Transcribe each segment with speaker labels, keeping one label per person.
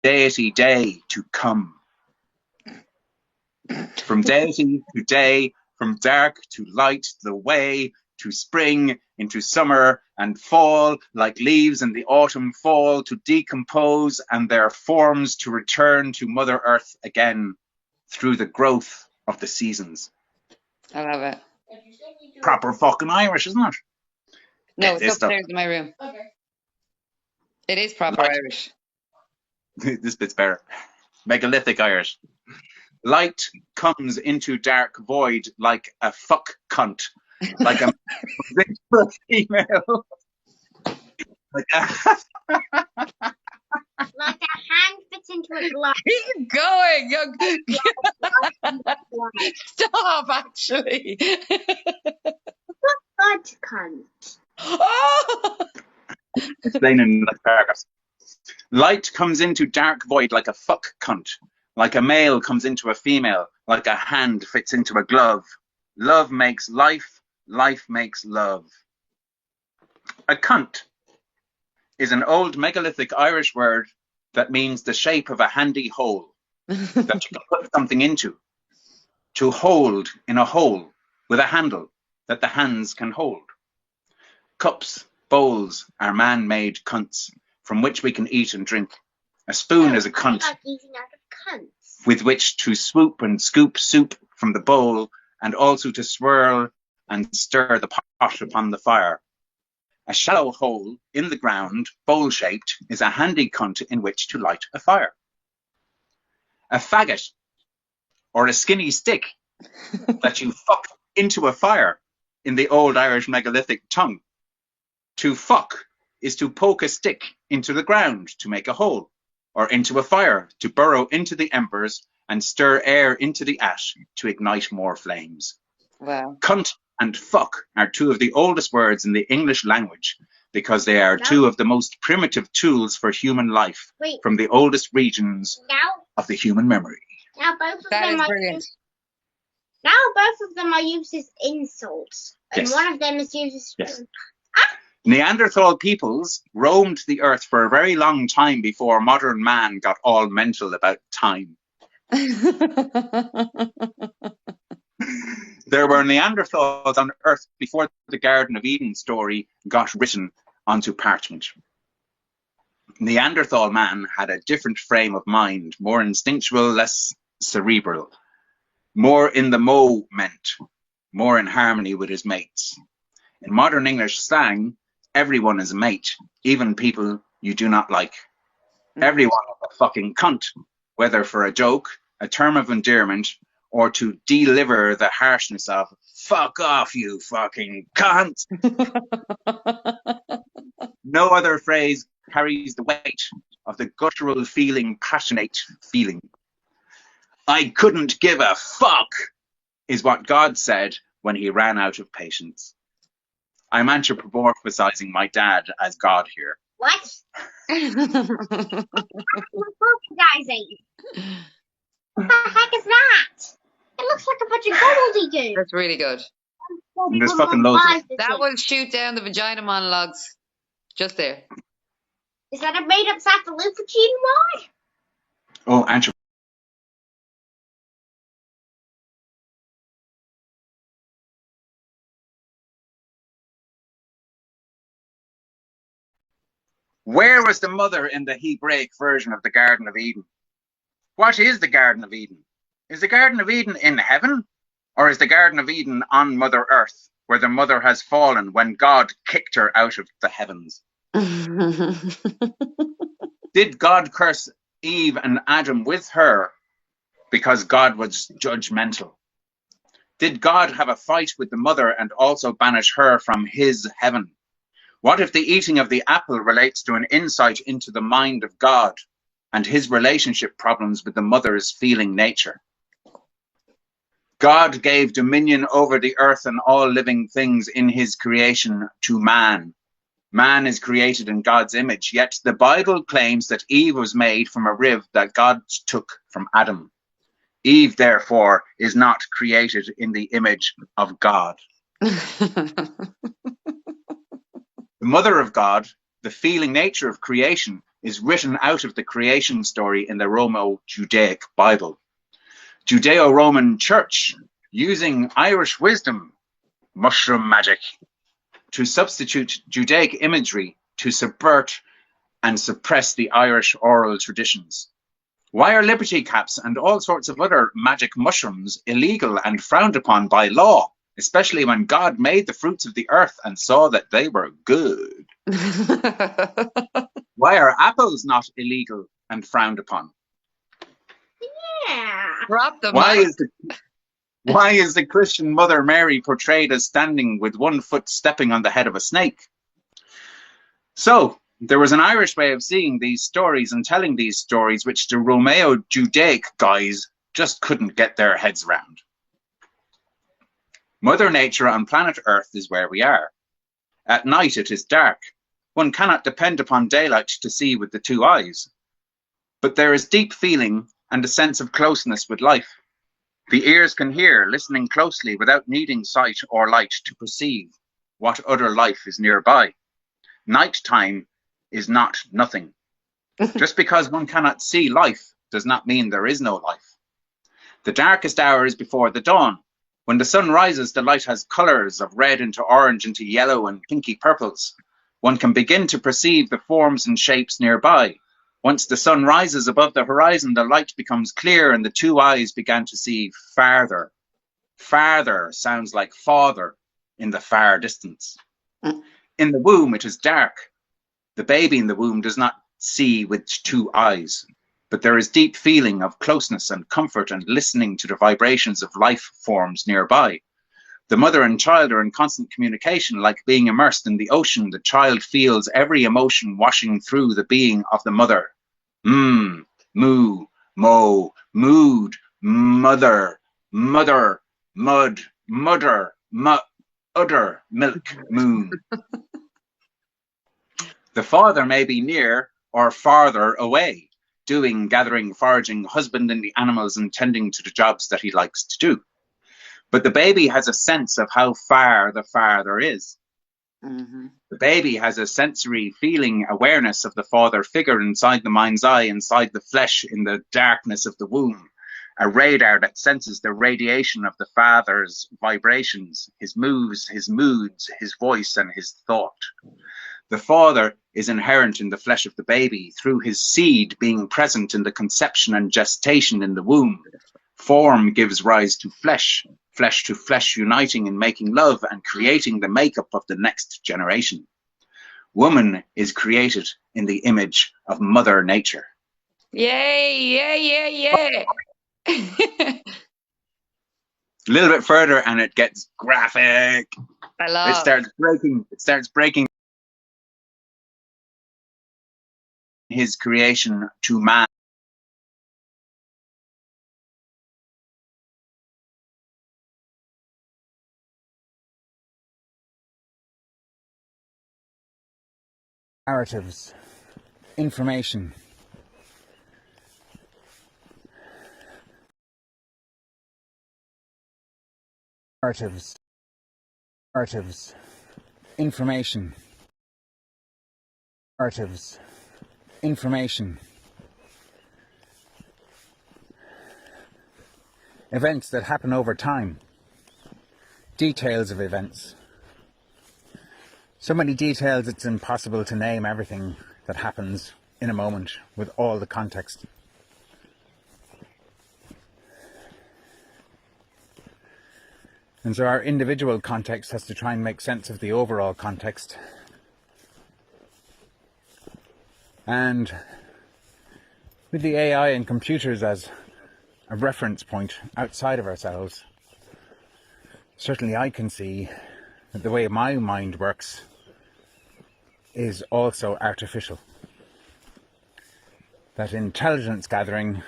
Speaker 1: deity day to come. From deity to day, from dark to light, the way to spring into summer and fall, like leaves in the autumn fall, to decompose and their forms to return to Mother Earth again through the growth of the seasons.
Speaker 2: I love it.
Speaker 1: Proper fucking Irish, isn't it?
Speaker 2: No, it's upstairs in my room. Okay. It is proper Irish.
Speaker 1: This bit's better. Megalithic Irish. Light comes into dark void like a fuck cunt. Like a female. Like a
Speaker 3: hand fits into a glove.
Speaker 2: Keep going. Stop, actually.
Speaker 3: Fuck cunt.
Speaker 2: Oh!
Speaker 1: Explaining the paragraphs. Light comes into dark void like a fuck cunt. Like a male comes into a female. Like a hand fits into a glove. Love makes life. Life makes love. A cunt is an old megalithic Irish word that means the shape of a handy hole that you can put something into. To hold in a hole with a handle that the hands can hold. Cups, bowls are man-made cunts from which we can eat and drink. A spoon is a cunt
Speaker 3: like eating out of cunts.
Speaker 1: with which to swoop and scoop soup from the bowl and also to swirl and stir the pot upon the fire. A shallow hole in the ground, bowl-shaped, is a handy cunt in which to light a fire. A faggot, or a skinny stick that you fuck into a fire in the old Irish megalithic tongue. To fuck is to poke a stick into the ground to make a hole, or into a fire to burrow into the embers and stir air into the ash to ignite more flames.
Speaker 2: Wow.
Speaker 1: Cunt and fuck are two of the oldest words in the English language because they are two of the most primitive tools for human life from the oldest regions of the human memory.
Speaker 3: Now both of
Speaker 2: That
Speaker 3: them
Speaker 2: is brilliant.
Speaker 3: Now both of them are used as insults, and
Speaker 1: Yes.
Speaker 3: one of them is used as
Speaker 1: Yes. Neanderthal peoples roamed the earth for a very long time before modern man got all mental about time. There were Neanderthals on earth before the Garden of Eden story got written onto parchment. Neanderthal man had a different frame of mind, more instinctual, less cerebral, more in the moment, more in harmony with his mates. In modern English slang, everyone is a mate, even people you do not like. Everyone is a fucking cunt, whether for a joke, a term of endearment, or to deliver the harshness of "fuck off, you fucking cunt." No other phrase carries the weight of the guttural feeling, passionate feeling. I couldn't give a fuck, is what God said when he ran out of patience. I'm anthropomorphizing my dad as God here.
Speaker 3: What? What the heck is that? It looks like a bunch of gobbledygook.
Speaker 2: That's really good.
Speaker 1: And there's fucking loads of it.
Speaker 2: That will shoot down the vagina monologues. Just there.
Speaker 3: Is that a made-up Safalucci word?
Speaker 1: Oh, anthropomorphism. Where was the mother in the Hebraic version of the Garden of Eden? What is the Garden of Eden? Is the Garden of Eden in heaven? Or is the Garden of Eden on Mother Earth, where the mother has fallen when God kicked her out of the heavens? Did God curse Eve and Adam with her because God was judgmental? Did God have a fight with the mother and also banish her from his heaven? What if the eating of the apple relates to an insight into the mind of God and his relationship problems with the mother's feeling nature? God gave dominion over the earth and all living things in his creation to man. Man is created in God's image, yet the Bible claims that Eve was made from a rib that God took from Adam. Eve, therefore, is not created in the image of God. The mother of God, the feeling nature of creation, is written out of the creation story in the Romo-Judaic Bible. Judeo-Roman Church, using Irish wisdom, mushroom magic, to substitute Judaic imagery to subvert and suppress the Irish oral traditions. Why are liberty caps and all sorts of other magic mushrooms illegal and frowned upon by law, especially when God made the fruits of the earth and saw that they were good? Why are apples not illegal and frowned upon?
Speaker 3: Yeah.
Speaker 2: Drop the
Speaker 1: Why
Speaker 2: mic.
Speaker 1: is the Christian Mother Mary portrayed as standing with one foot stepping on the head of a snake? So, there was an Irish way of seeing these stories and telling these stories which the Romeo-Judaic guys just couldn't get their heads round. Mother Nature on planet Earth is where we are. At night it is dark. One cannot depend upon daylight to see with the two eyes. But there is deep feeling and a sense of closeness with life. The ears can hear, listening closely without needing sight or light to perceive what other life is nearby. Nighttime is not nothing. Just because one cannot see life does not mean there is no life. The darkest hour is before the dawn. When the sun rises, the light has colours of red into orange into yellow and pinky purples. One can begin to perceive the forms and shapes nearby. Once the sun rises above the horizon, the light becomes clear and the two eyes began to see farther. Farther sounds like father in the far distance. In the womb, it is dark. The baby in the womb does not see with two eyes, but there is deep feeling of closeness and comfort and listening to the vibrations of life forms nearby. The mother and child are in constant communication, like being immersed in the ocean. The child feels every emotion washing through the being of the mother. Moo, mo, mood, mother, mother, mud, mudder, udder, milk, moon. The father may be near or farther away, doing, gathering, foraging, husbanding the animals and tending to the jobs that he likes to do. But the baby has a sense of how far the father is.
Speaker 2: Mm-hmm.
Speaker 1: The baby has a sensory feeling awareness of the father figure inside the mind's eye, inside the flesh, in the darkness of the womb. A radar that senses the radiation of the father's vibrations, his moves, his moods, his voice, and his thought. The father is inherent in the flesh of the baby through his seed being present in the conception and gestation in the womb. Form gives rise to flesh, flesh to flesh uniting and making love and creating the makeup of the next generation. Woman is created in the image of Mother Nature.
Speaker 2: Yay, yeah.
Speaker 1: A little bit further and it gets graphic.
Speaker 2: I love
Speaker 1: It starts breaking his creation to man.
Speaker 4: Narratives, information, narratives, information, narratives, information, events that happen over time, details of events. So many details it's impossible to name everything that happens in a moment with all the context. And so our individual context has to try and make sense of the overall context. And with the AI and computers as a reference point outside of ourselves, certainly I can see that the way my mind works is also artificial. That intelligence gathering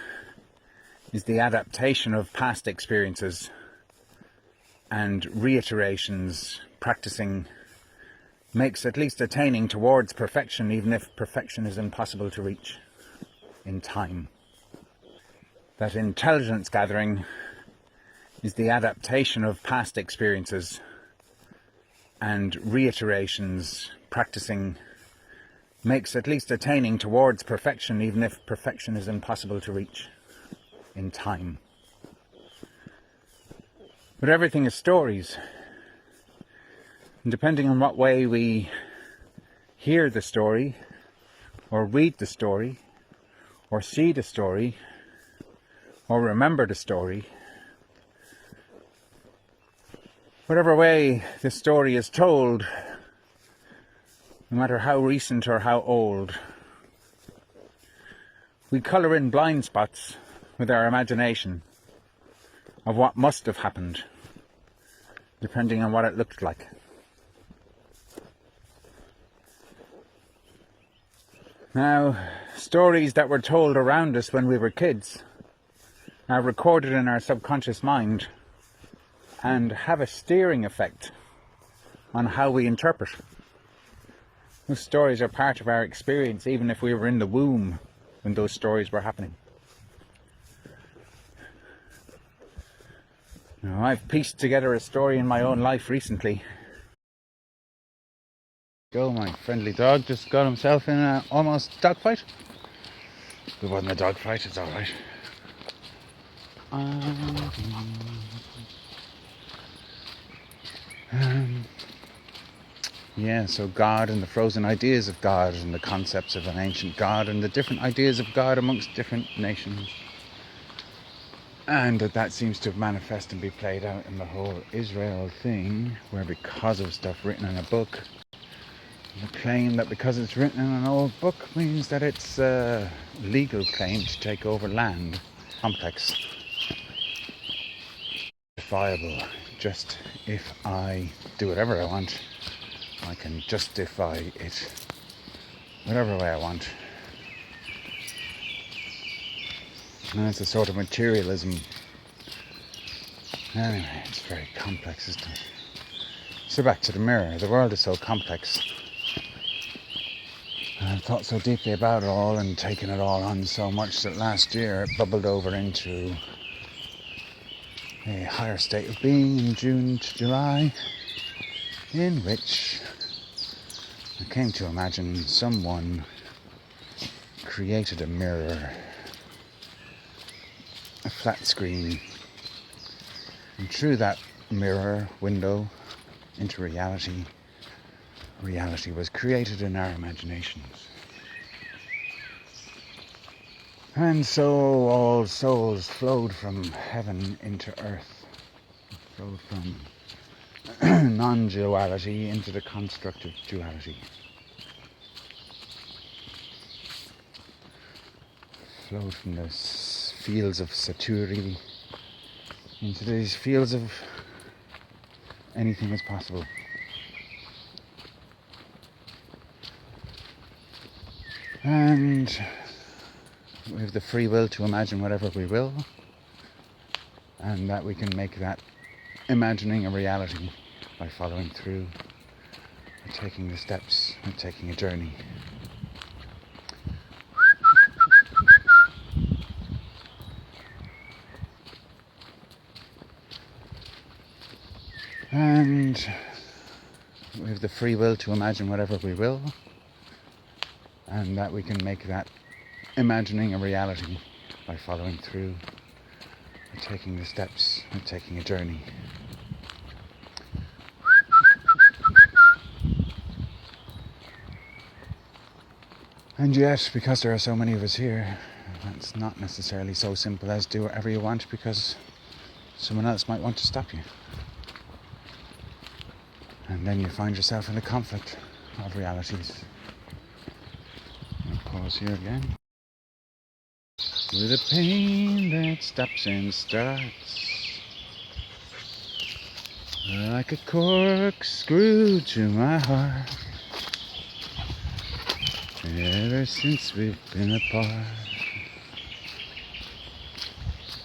Speaker 4: is the adaptation of past experiences, and reiterations, practicing, makes at least attaining towards perfection, even if perfection is impossible to reach in time. That intelligence gathering is the adaptation of past experiences and reiterations, practicing, makes at least attaining towards perfection, even if perfection is impossible to reach in time. But everything is stories. And depending on what way we hear the story, or read the story, or see the story, or remember the story, whatever way the story is told, no matter how recent or how old, we colour in blind spots with our imagination of what must have happened, depending on what it looked like. Now, stories that were told around us when we were kids are recorded in our subconscious mind and have a steering effect on how we interpret. Those stories are part of our experience, even if we were in the womb when those stories were happening. Now, I've pieced together a story in my own life recently. My friendly dog just got himself in an almost dogfight. It wasn't a dogfight, it's alright. Yeah, so God and the frozen ideas of God and the concepts of an ancient God and the different ideas of God amongst different nations. And that seems to manifest and be played out in the whole Israel thing, where because of stuff written in a book, the claim that because it's written in an old book means that it's a legal claim to take over land. Complex. Justifiable. Just if I do whatever I want, I can justify it whatever way I want. And it's a sort of materialism. Anyway, it's very complex, isn't it? So back to the mirror. The world is so complex. I've thought so deeply about it all and taken it all on so much that last year it bubbled over into a higher state of being in June to July, in which I came to imagine someone created a mirror, a flat screen, and through that mirror window into reality, reality was created in our imaginations. And so all souls flowed from heaven into earth, flowed from non-duality into the construct of duality. Flowed from the fields of Satori into these fields of anything is possible. And we have the free will to imagine whatever we will, and that we can make that imagining a reality by following through, by taking the steps, and taking a journey. And we have the free will to imagine whatever we will, and that we can make that imagining a reality by following through, by taking the steps, and taking a journey. And yet, because there are so many of us here, it's not necessarily so simple as do whatever you want, because someone else might want to stop you. And then you find yourself in a conflict of realities. I'll pause here again. With a pain that stops and starts, like a corkscrew to my heart, ever since we've been apart.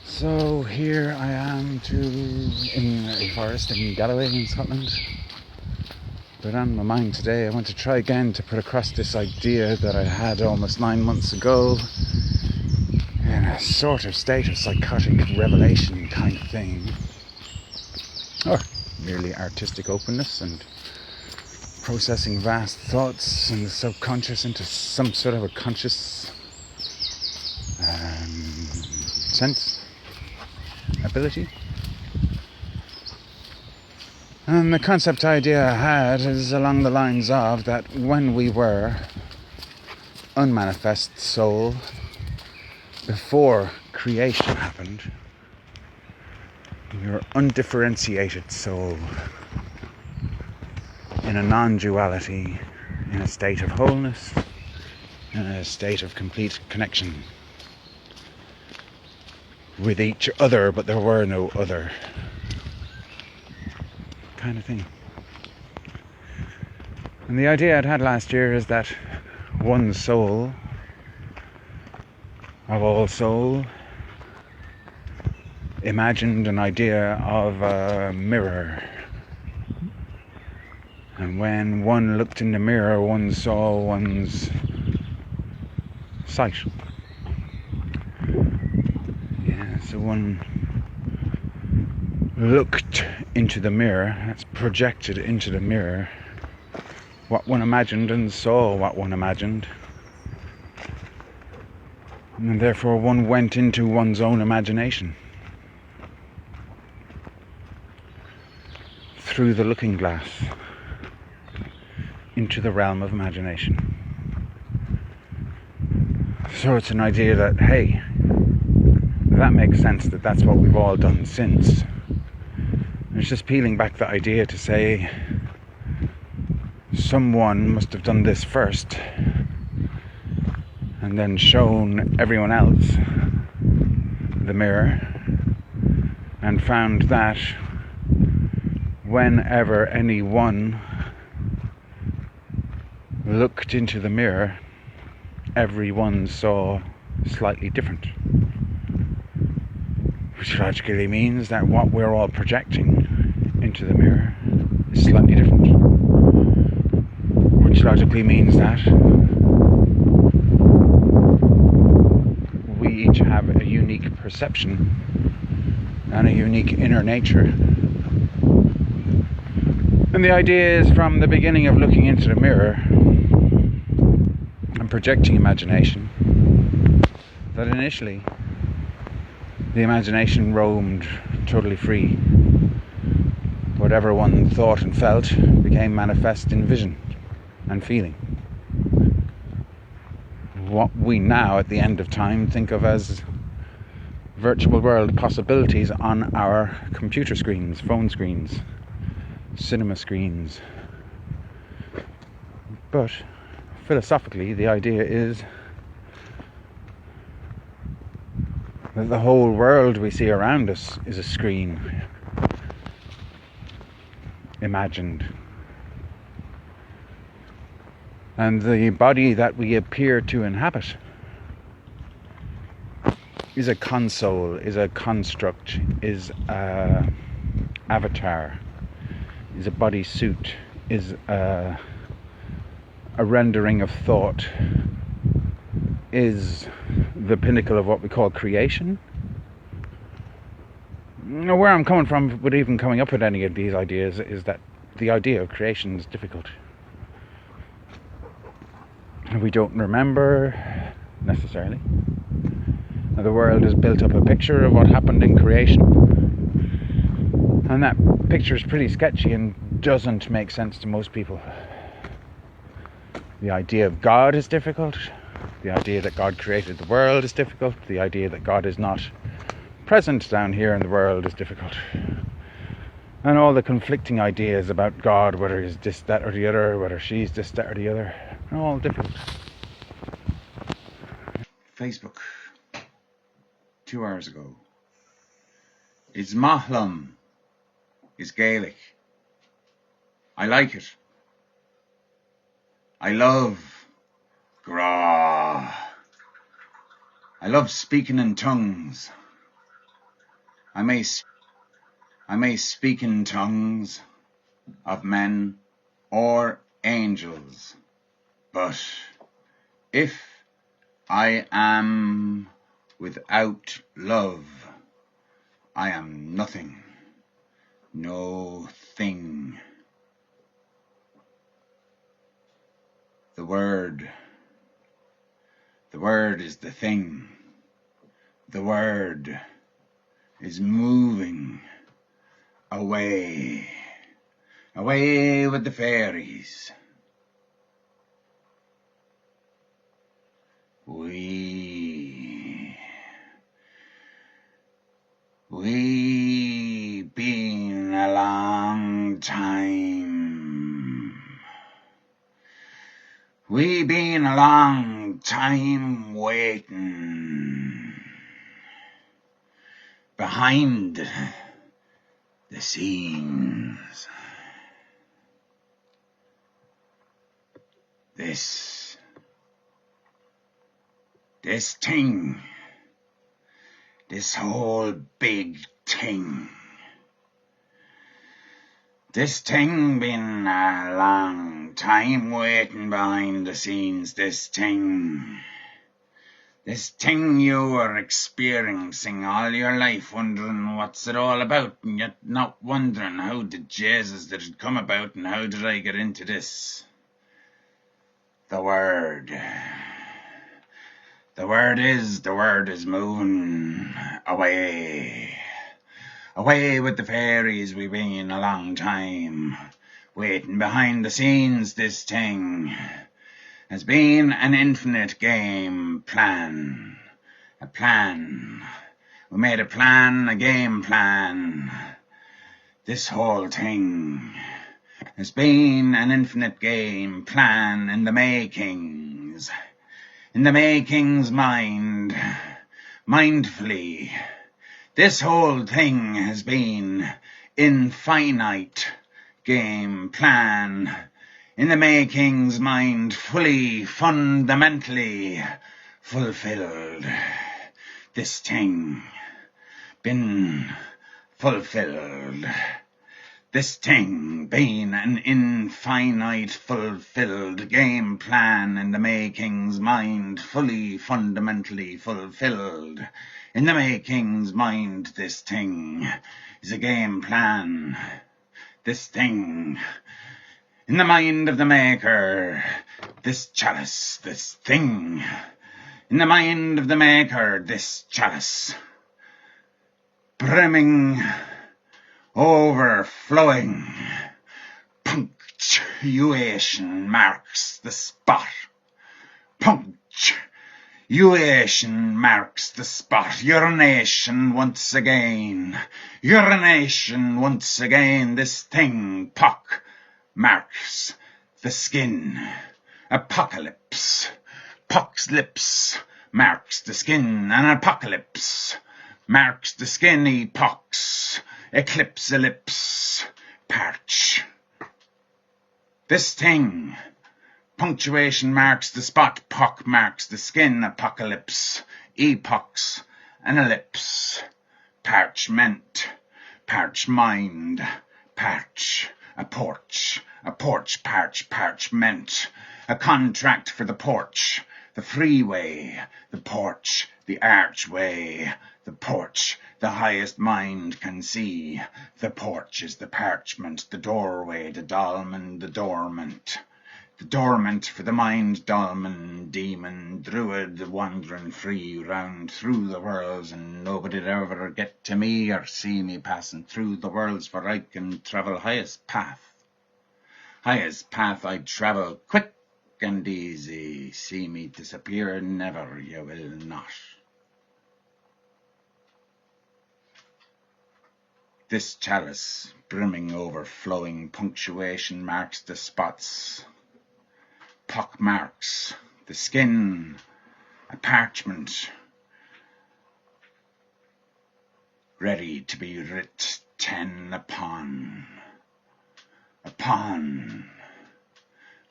Speaker 4: So here I am in a forest in Galloway in Scotland. But on my mind today, I want to try again to put across this idea that I had almost 9 months ago in a sort of state of psychotic revelation kind of thing, or merely artistic openness and processing vast thoughts in the subconscious into some sort of a conscious sense, ability. And the concept idea I had is along the lines of that when we were unmanifest soul, before creation happened, we were undifferentiated soul, in a non-duality, in a state of wholeness, in a state of complete connection with each other, but there were no other, kind of thing. And the idea I'd had last year is that one soul of all soul imagined an idea of a mirror, and when one looked in the mirror, one saw one's sight. Yeah, so one looked into the mirror, that's projected into the mirror what one imagined and saw what one imagined. And therefore one went into one's own imagination through the looking glass into the realm of imagination. So it's an idea that, hey, that makes sense, that that's what we've all done since. And it's just peeling back the idea to say someone must have done this first and then shown everyone else the mirror and found that whenever anyone looked into the mirror, everyone saw slightly different, which logically means that what we're all projecting into the mirror is slightly different, which logically means that we each have a unique perception and a unique inner nature. And the idea is, from the beginning of looking into the mirror and projecting imagination, that initially the imagination roamed totally free. Whatever one thought and felt became manifest in vision and feeling. What we now, at the end of time, think of as virtual world possibilities on our computer screens, phone screens, cinema screens. But philosophically, the idea is that the whole world we see around us is a screen, imagined. And the body that we appear to inhabit is a console, is a construct, is a avatar, is a bodysuit, is a rendering of thought, is the pinnacle of what we call creation. Where I'm coming from with even coming up with any of these ideas is that the idea of creation is difficult. We don't remember necessarily. The world has built up a picture of what happened in creation, and that picture is pretty sketchy and doesn't make sense to most people. The idea of God is difficult. The idea that God created the world is difficult. The idea that God is not present down here in the world is difficult. And all the conflicting ideas about God, whether he's this, that or the other, whether she's this, that or the other, are all difficult.
Speaker 1: Facebook, 2 hours ago. Is Mahlam, is Gaelic. I like it. I love Gra. I love speaking in tongues. I may speak in tongues of men or angels, but if I am without love, I am nothing, no thing.
Speaker 4: The word. The word is the thing. The word is moving away. Away with the fairies. We been a long time. We been a long time waiting behind the scenes. This thing, this whole big thing, this thing been a long time waiting behind the scenes. This thing you were experiencing all your life, wondering what's it all about, and yet not wondering how did it come about, and how did I get into this. The word is moving away. Away with the fairies. We've been a long time waiting behind the scenes. This thing has been an infinite game plan. A plan. We made a plan, a game plan. This whole thing has been an infinite game plan in the makings. In the makings, mindfully. This whole thing has been infinite game plan. In the makings, mind fully, fundamentally fulfilled. This thing been fulfilled. This thing been an infinite fulfilled game plan in the makings, mind fully, fundamentally fulfilled. In the makings, mind, this thing is a game plan. This thing, in the mind of the maker, this chalice, this thing. In the mind of the maker, this chalice, brimming, overflowing, punctuation marks the spot. Punctuation marks the spot. Urination once again. Urination once again. This thing, pock, marks the skin. Apocalypse. Pock's lips marks the skin. An apocalypse marks the skin. Epochs. Eclipse, ellipse, parch. This thing, punctuation marks the spot, pock marks the skin, apocalypse, epochs, an ellipse, parchment, parch mind, parch, a porch, parch, parchment, a contract for the porch, the freeway, the porch, the archway, the porch, the highest mind can see. The porch is the parchment, the doorway, the dolmen, the dormant. The dormant for the mind, dolmen, demon, druid, wandering free round through the worlds, and nobody'd ever get to me or see me passing through the worlds, for I can travel highest path. Highest path I'd travel, quick and easy. See me disappear, never, you will not. This chalice, brimming, overflowing, punctuation marks the spots. Pock marks the skin, a parchment, ready to be written upon.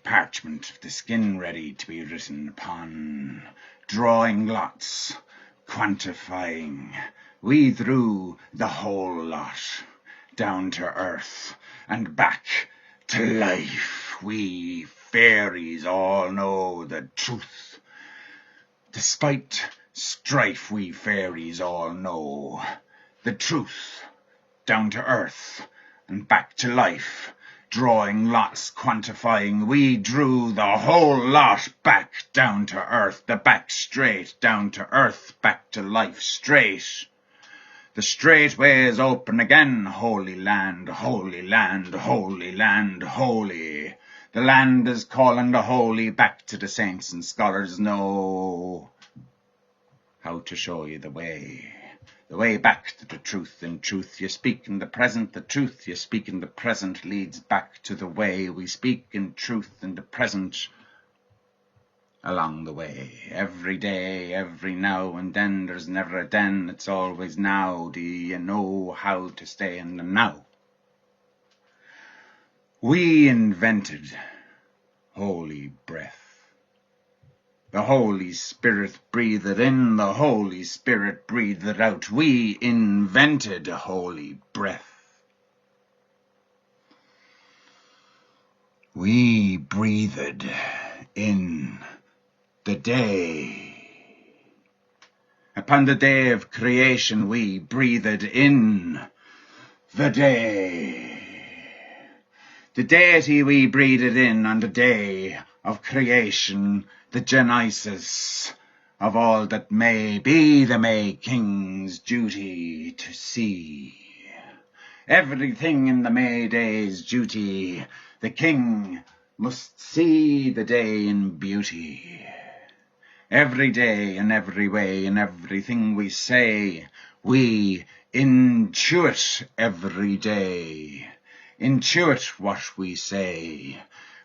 Speaker 4: Parchment, the skin ready to be written upon. Drawing lots, quantifying. We threw the whole lot down to earth and back to life. We fairies all know the truth. Despite strife, we fairies all know the truth. Down to earth and back to life. drawing lots, quantifying, we drew the whole lot back down to earth, the back straight down to earth, back to life straight. The straight way is open again, holy land, holy land, holy land, holy. The land is calling the holy back to the saints, and scholars know how to show you the way. The way back to the truth. In truth you speak in the present. The truth you speak in the present leads back to the way. We speak in truth in the present along the way. Every day, every now and then, there's never a then, it's always now. Do you know how to stay in the now? We invented holy breath. The Holy Spirit breathed it in, the Holy Spirit breathed it out. We invented holy breath. We breathed in the day. Upon the day of creation, we breathed in the day. The deity we breathed in on the day of creation, the Genesis of all that may be, the May King's duty to see. Everything in the May Day's duty, the King must see the day in beauty. Every day, in every way, in everything we say, we intuit every day. Intuit what we say,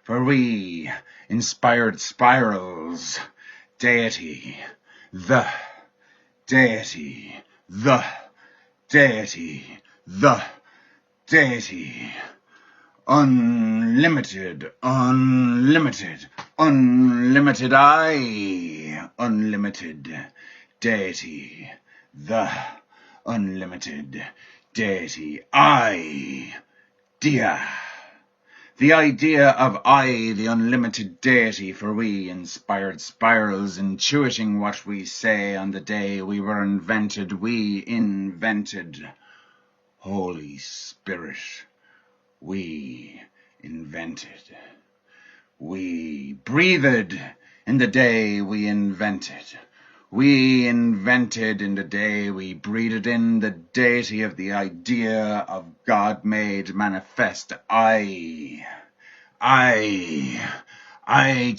Speaker 4: for we inspired spirals, deity, the deity, the deity, the deity, unlimited, unlimited, unlimited I, unlimited deity, the unlimited deity, idea. The idea of I, the unlimited deity, for we inspired spirals, intuiting what we say on the day we were invented. We invented Holy Spirit. We invented. We breathed in the day we invented. We invented in the day we breathed in the deity of the idea of God made manifest. I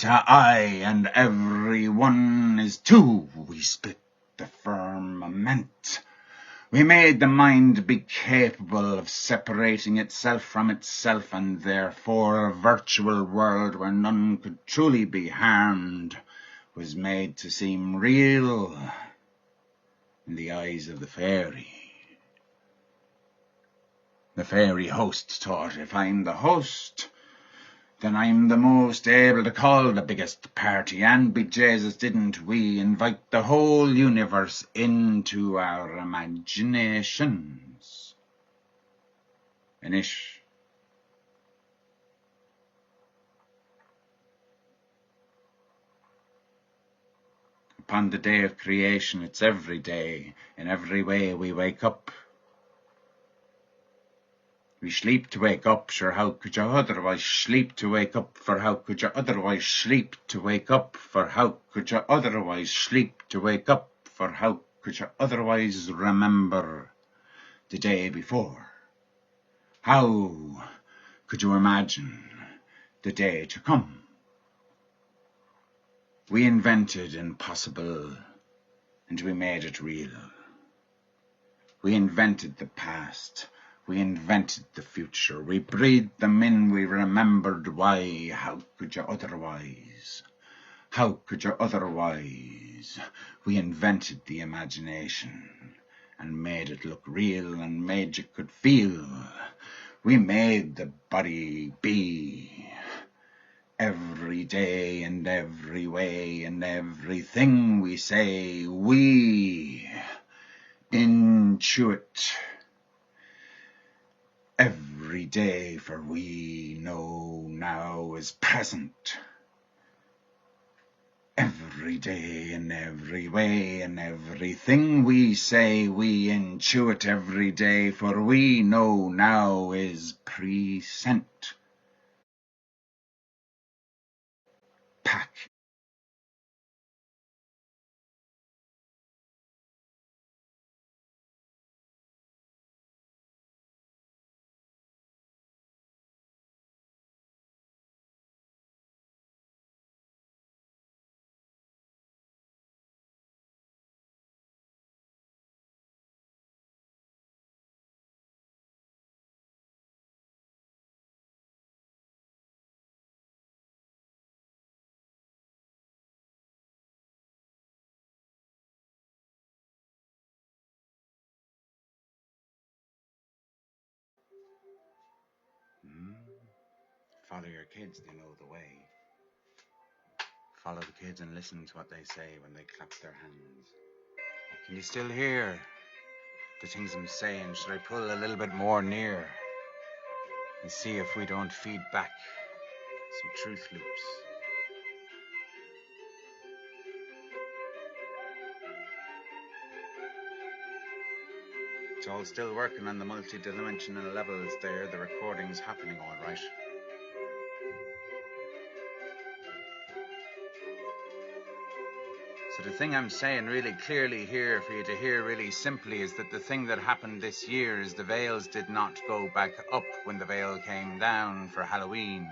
Speaker 4: to I, and every one is two. We split the firmament. We made the mind be capable of separating itself from itself, and therefore a virtual world where none could truly be harmed was made to seem real in the eyes of the fairy. The fairy host thought, if I'm the host, then I'm the most able to call the biggest party, and be Jesus, didn't we invite the whole universe into our imaginations? Inish. Upon the day of creation, it's every day, in every way we wake up. We sleep to wake up, sure how could you otherwise sleep to wake up, for how could you otherwise sleep to wake up, for how could you otherwise sleep to wake up, for how could you otherwise remember the day before? How could you imagine the day to come? We invented impossible, and we made it real. We invented the past. We invented the future. We breathed them in. We remembered why. How could you otherwise? How could you otherwise? We invented the imagination and made it look real and made you could feel. We made the body be. Every day and every way and everything we say, we intuit every day, for we know now is present. Every day and every way and everything we say, we intuit every day, for we know now is present. attack. Follow your kids, they know the way. Follow the kids and listen to what they say when they clap their hands. Can you still hear the things I'm saying? Should I pull a little bit more near and see if we don't feed back some truth loops? It's all still working on the multi-dimensional levels there. The recording's happening all right. So the thing I'm saying really clearly here for you to hear really simply is that the thing that happened this year is the veils did not go back up when the veil came down for Halloween.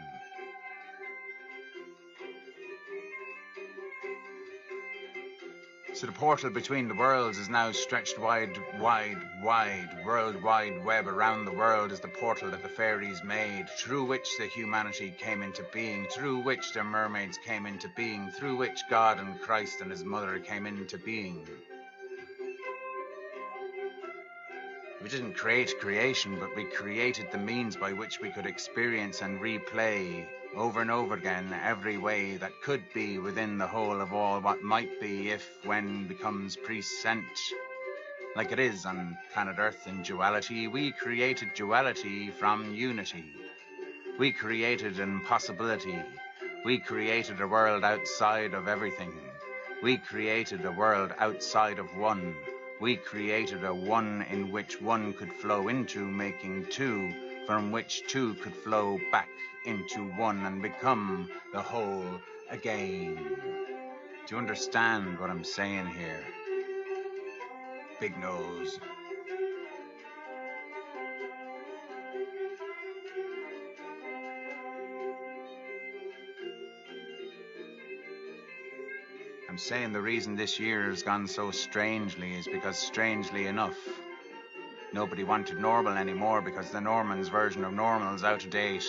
Speaker 4: So the portal between the worlds is now stretched wide. World Wide Web around the world is the portal that the fairies made, through which the humanity came into being, through which the mermaids came into being, through which God and Christ and his mother came into being. We didn't create creation, but we created the means by which we could experience and replay over and over again every way that could be within the whole of all what might be if, when, becomes present. Like it is on planet Earth in duality, we created duality from unity. We created impossibility. We created a world outside of everything. We created a world outside of one. We created a one in which one could flow into, making two, from which two could flow back into one and become the whole again. Do you understand what I'm saying here? Big nose. I'm saying the reason this year has gone so strangely is because, strangely enough, nobody wanted normal anymore because the Norman's version of normal is out of date.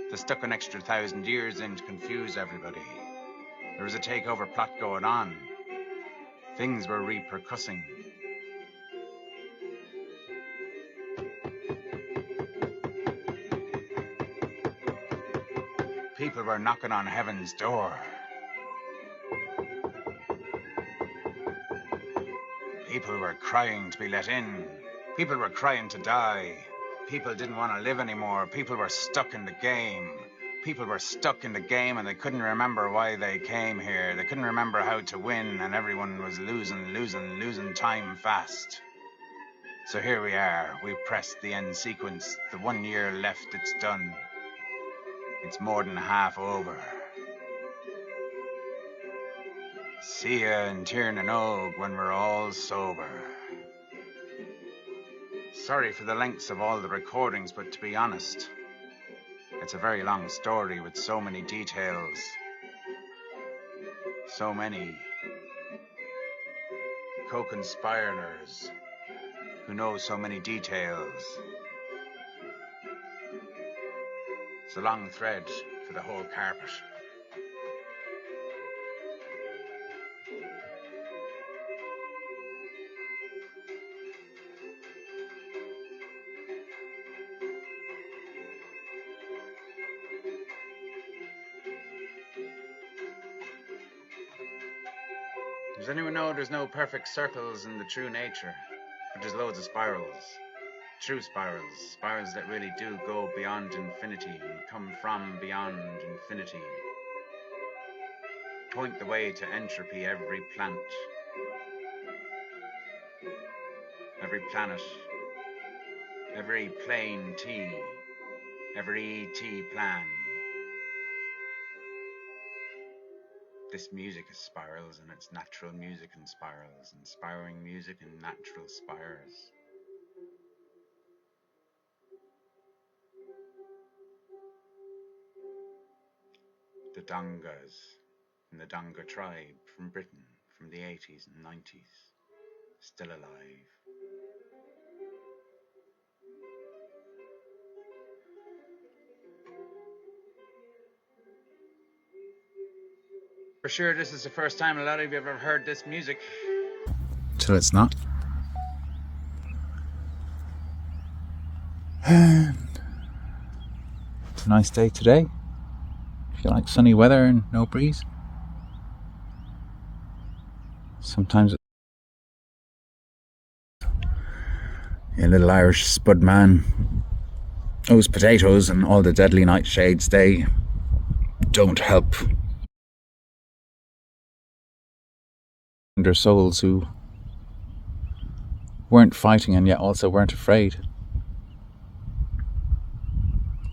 Speaker 4: They stuck an extra 1,000 years in to confuse everybody. There was a takeover plot going on. Things were repercussing. People were knocking on heaven's door. People were crying to be let in. People were crying to die. People didn't want to live anymore. People were stuck in the game. People were stuck in the game and they couldn't remember why they came here. They couldn't remember how to win, and everyone was losing time fast. So here we are. We've pressed the end sequence. The 1 year left, it's done. It's more than half over. See ya in Tirnanog when we're all sober. Sorry for the lengths of all the recordings, but to be honest, it's a very long story with so many details. So many co-conspirators who know so many details. It's a long thread for the whole carpet. Does anyone know there's no perfect circles in the true nature? But there's loads of spirals. True spirals. Spirals that really do go beyond infinity and come from beyond infinity. Point the way to entropy every plant. Every planet. Every plane T. Every ET plan. this music is spirals, and it's natural music and spirals, inspiring music and natural spires. The Dangas from the Danga tribe from Britain from the 80s and 90s, still alive. For sure, this is the first time a lot of you have ever heard this music. Till it's not. And it's a nice day today. If you like sunny weather and no breeze. Sometimes a little Irish spud man. Those potatoes and all the deadly nightshades, they don't help their souls who weren't fighting and yet also weren't afraid.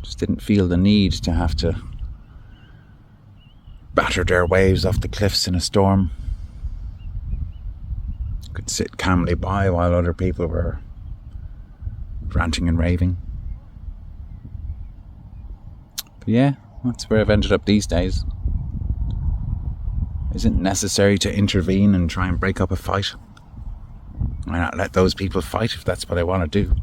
Speaker 4: Just didn't feel the need to have to batter their waves off the cliffs in a storm. Could sit calmly by while other people were ranting and raving. But yeah, that's where I've ended up these days. Is it necessary to intervene and try and break up a fight? Why not let those people fight if that's what I want to do?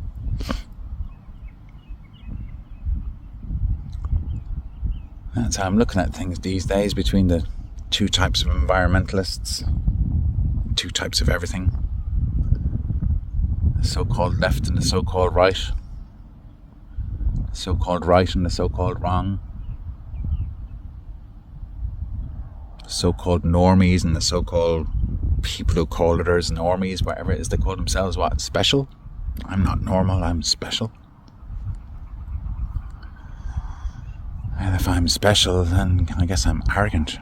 Speaker 4: That's how I'm looking at things these days, between the two types of environmentalists, two types of everything. The so-called left and the so-called right. The so-called right and the so-called wrong. The so-called normies and the so-called people who call others normies, whatever it is they call themselves, what, special? I'm not normal, I'm special. And if I'm special, then I guess I'm arrogant.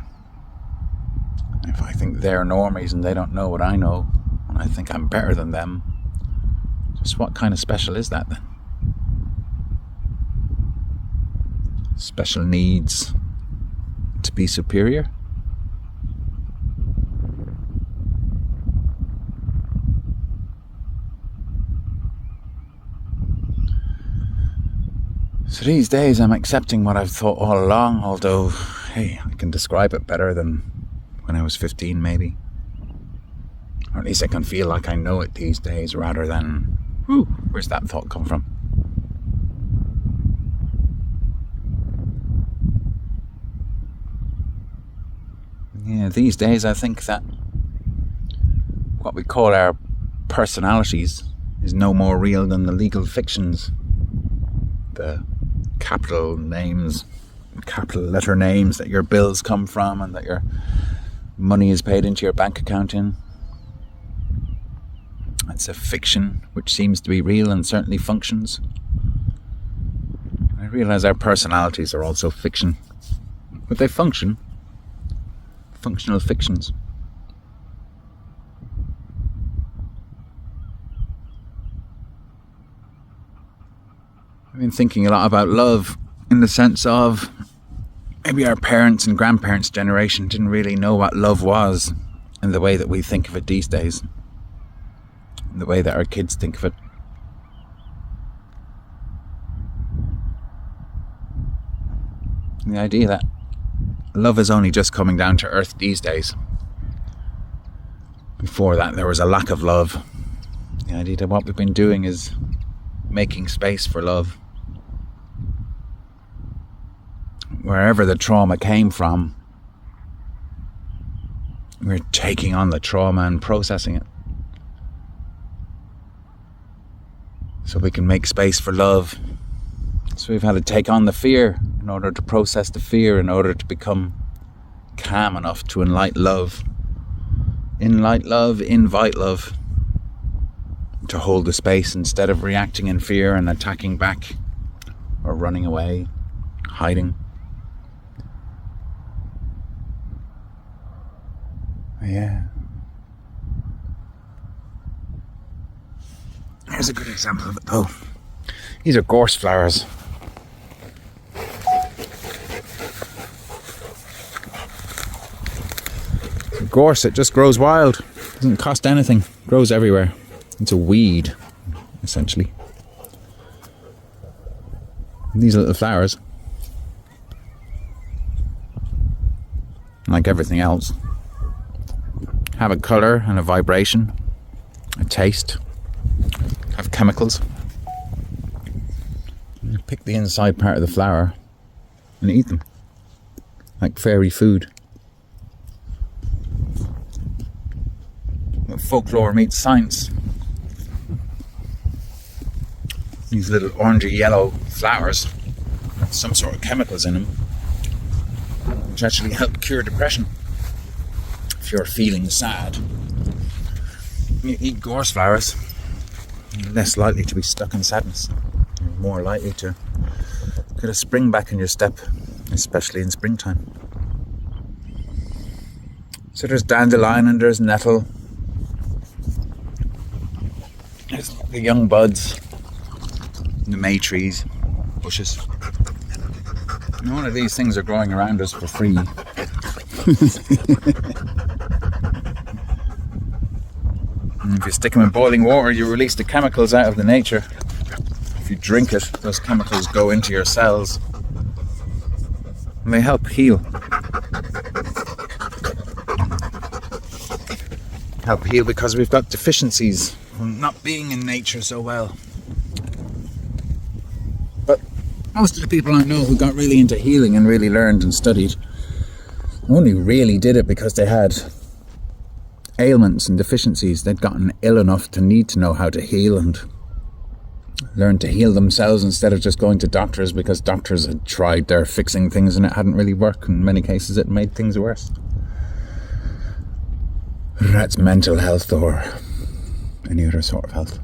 Speaker 4: If I think they're normies and they don't know what I know, and I think I'm better than them, just what kind of special is that then? Special needs to be superior? So these days I'm accepting what I've thought all along, although, hey, I can describe it better than when I was 15 maybe. Or at least I can feel like I know it these days rather than, where's that thought come from? Yeah, these days I think that what we call our personalities is no more real than the legal fictions. The capital names, capital letter names that your bills come from and that your money is paid into your bank account in. It's a fiction which seems to be real and certainly functions. I realise our personalities are also fiction, but they function. Functional fictions. I've been thinking a lot about love in the sense of maybe our parents and grandparents' generation didn't really know what love was in the way that we think of it these days, in the way that our kids think of it. And the idea that love is only just coming down to earth these days. Before that, there was a lack of love. The idea that what we've been doing is making space for love. Wherever the trauma came from, we're taking on the trauma and processing it. So we can make space for love. So we've had to take on the fear in order to process the fear, in order to become calm enough to invite love, invite love, to hold the space instead of reacting in fear and attacking back or running away, hiding. Yeah. Here's a good example of it though. These are gorse flowers. gorse. It just grows wild. Doesn't cost anything. Grows everywhere. It's a weed, essentially. These little flowers, like everything else, have a colour and a vibration, a taste, have chemicals. You pick the inside part of the flower and eat them, like fairy food. Folklore meets science. These little orangey yellow flowers have some sort of chemicals in them which actually help cure depression. If you're feeling sad, you eat gorse flowers, you're less likely to be stuck in sadness. You're more likely to get a spring back in your step, especially in springtime. So there's dandelion and there's nettle. There's the young buds, the may trees, bushes. None of these things are growing around us for free. And if you stick them in boiling water, you release the chemicals out of the nature. If you drink it, those chemicals go into your cells and they help heal. Help heal because we've got deficiencies from not being in nature so well. But most of the people I know who got really into healing and really learned and studied only really did it because they had ailments and deficiencies. They'd gotten ill enough to need to know how to heal and learn to heal themselves instead of just going to doctors because doctors had tried their fixing things and it hadn't really worked. In many cases it made things worse. That's mental health or any other sort of health.